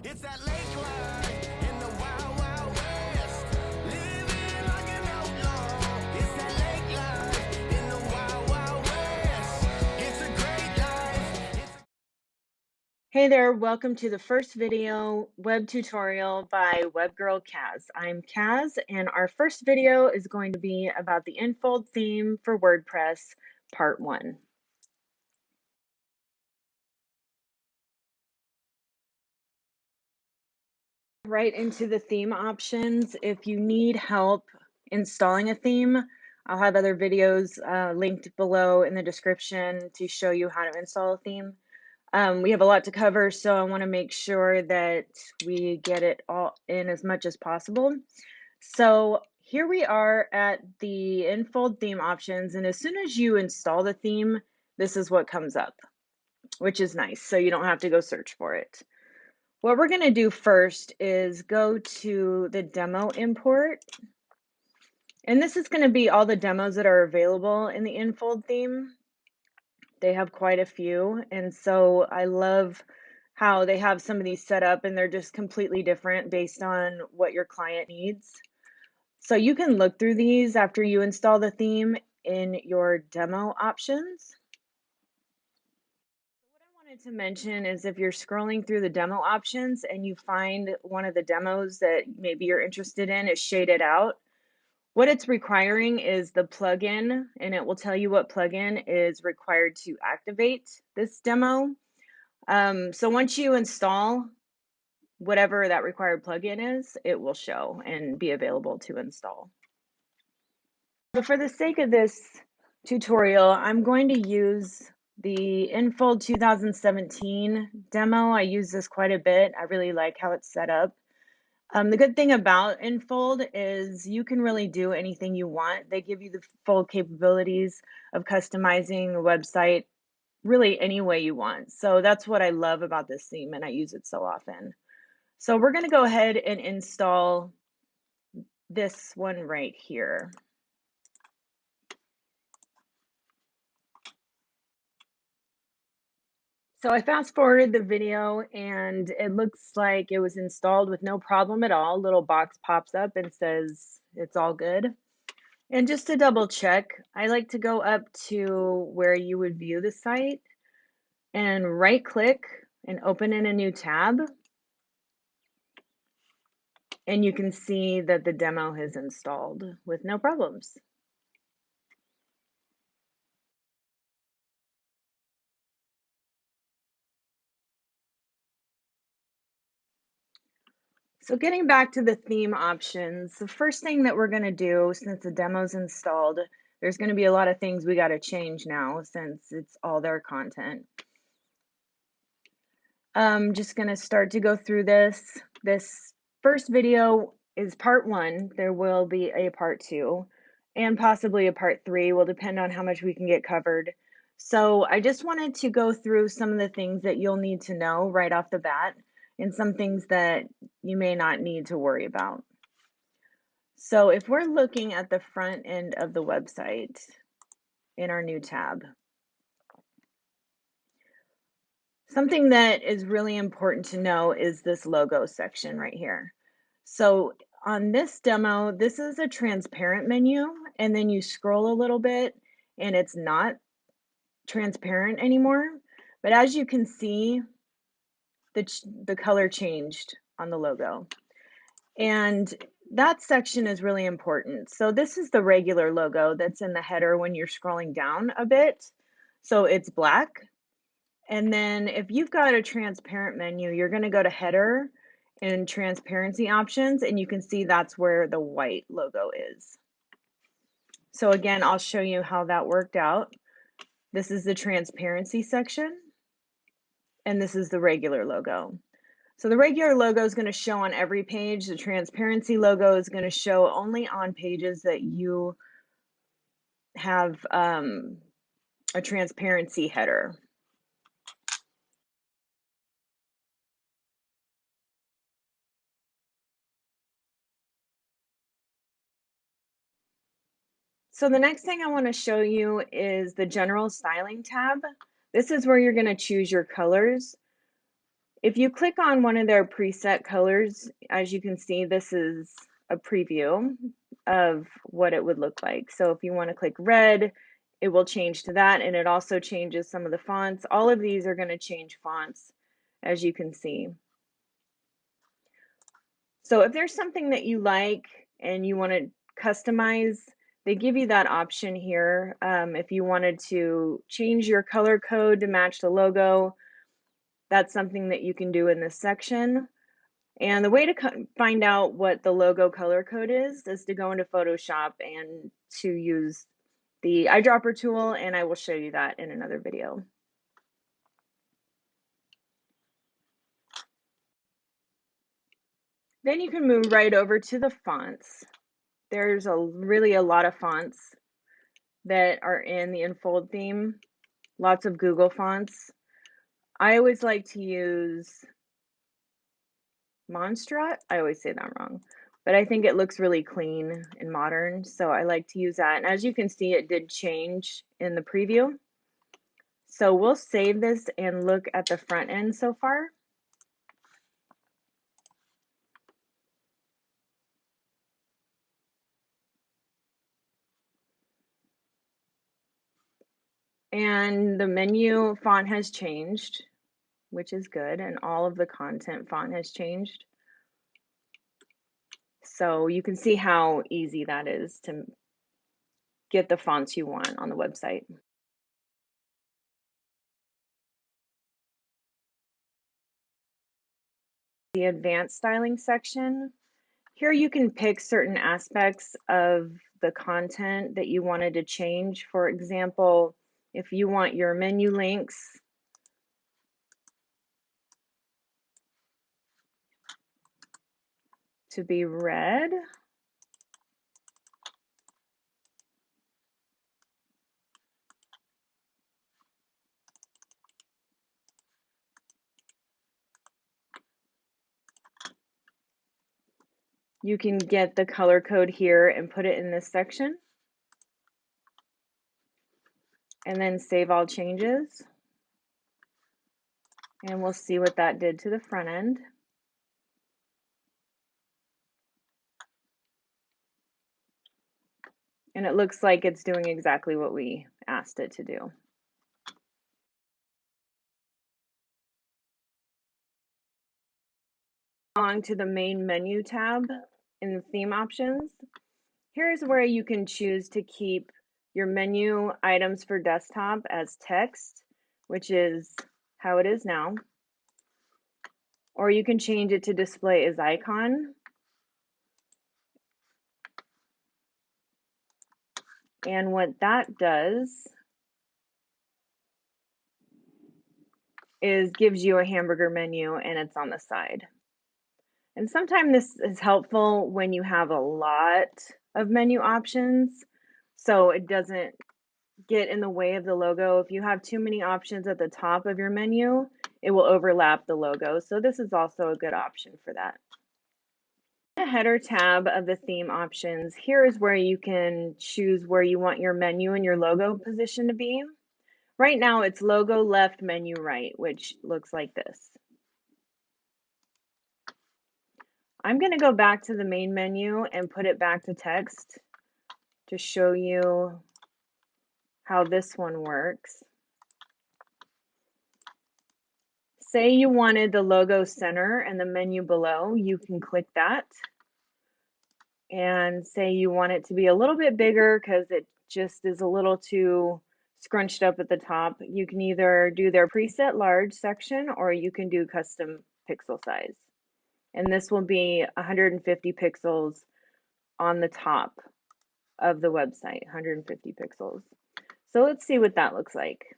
It's that lake life in the wild, wild west. Living like an outlaw. It's that lake life in the wild, wild west. It's a great life. Hey there, welcome to the first video web tutorial by Webgirl Kaz. I'm Kaz, and our first video is going to be about the Enfold theme for WordPress, part 1. Right into the theme options. If you need help installing a theme, I'll have other videos linked below in the description to show you how to install a theme. We have a lot to cover, so I want to make sure that we get it all in as much as possible. So here we are at the Enfold theme options, and as soon as you install the theme, this is what comes up, which is nice, so you don't have to go search for it. What we're going to do first is go to the demo import, and this is going to be all the demos that are available in the Enfold theme. They have quite a few, and so I love how they have some of these set up, and they're just completely different based on what your client needs. So you can look through these after you install the theme in your demo options. What I wanted to mention is if you're scrolling through the demo options and you find one of the demos that maybe you're interested in is shaded out, what it's requiring is the plugin, and it will tell you what plugin is required to activate this demo. So once you install whatever that required plugin is, it will show and be available to install. But for the sake of this tutorial, I'm going to use the Enfold 2017 demo. I use this quite a bit. I really like how it's set up. The good thing about Enfold is you can really do anything you want. They give you the full capabilities of customizing a website really any way you want. So that's what I love about this theme, and I use it so often. So we're going to go ahead and install this one right here. So I fast forwarded the video and it looks like it was installed with no problem at all. Little box pops up and says it's all good. And just to double check, I like to go up to where you would view the site and right click and open in a new tab. And you can see that the demo has installed with no problems. So getting back to the theme options, the first thing that we're going to do since the demo's installed, there's going to be a lot of things we got to change now since it's all their content. I'm just going to start to go through this. This first video is part 1. There will be a part 2 and possibly a part 3. Will depend on how much we can get covered. So I just wanted to go through some of the things that you'll need to know right off the bat and some things that you may not need to worry about. So if we're looking at the front end of the website in our new tab, something that is really important to know is this logo section right here. So on this demo, this is a transparent menu, and then you scroll a little bit and it's not transparent anymore. But as you can see, the color changed on the logo. And that section is really important. So this is the regular logo that's in the header when you're scrolling down a bit. So it's black. And then if you've got a transparent menu, you're going to go to header and transparency options, and you can see that's where the white logo is. So again, I'll show you how that worked out. This is the transparency section, and this is the regular logo. So the regular logo is going to show on every page. The transparency logo is going to show only on pages that you have a transparency header. So the next thing I want to show you is the general styling tab. This is where you're going to choose your colors. If you click on one of their preset colors, as you can see, this is a preview of what it would look like. So if you want to click red, it will change to that, and it also changes some of the fonts. All of these are going to change fonts, as you can see. So if there's something that you like and you want to customize, they give you that option here. If you wanted to change your color code to match the logo, that's something that you can do in this section. And the way to find out what the logo color code is to go into Photoshop and to use the eyedropper tool, and I will show you that in another video. Then you can move right over to the fonts. There's really a lot of fonts that are in the Enfold theme, lots of Google fonts. I always like to use Monstrat. I always say that wrong, but I think it looks really clean and modern, so I like to use that. And as you can see, it did change in the preview. So we'll save this and look at the front end so far. And the menu font has changed, which is good, and all of the content font has changed. So you can see how easy that is to get the fonts you want on the website. The advanced styling section. Here you can pick certain aspects of the content that you wanted to change. For example, if you want your menu links to be red, you can get the color code here and put it in this section. And then save all changes. And we'll see what that did to the front end. And it looks like it's doing exactly what we asked it to do. On to the main menu tab in the theme options. Here's where you can choose to keep your menu items for desktop as text, which is how it is now. Or you can change it to display as icon. And what that does is gives you a hamburger menu and it's on the side. And sometimes this is helpful when you have a lot of menu options, so it doesn't get in the way of the logo. If you have too many options at the top of your menu, it will overlap the logo. So this is also a good option for that. The header tab of the theme options, here is where you can choose where you want your menu and your logo position to be. Right now it's logo left, menu right, which looks like this. I'm going to go back to the main menu and put it back to text to show you how this one works. Say you wanted the logo center and the menu below, you can click that. And say you want it to be a little bit bigger because it just is a little too scrunched up at the top. You can either do their preset large section or you can do custom pixel size. And this will be 150 pixels on the top of the website, 150 pixels. So let's see what that looks like.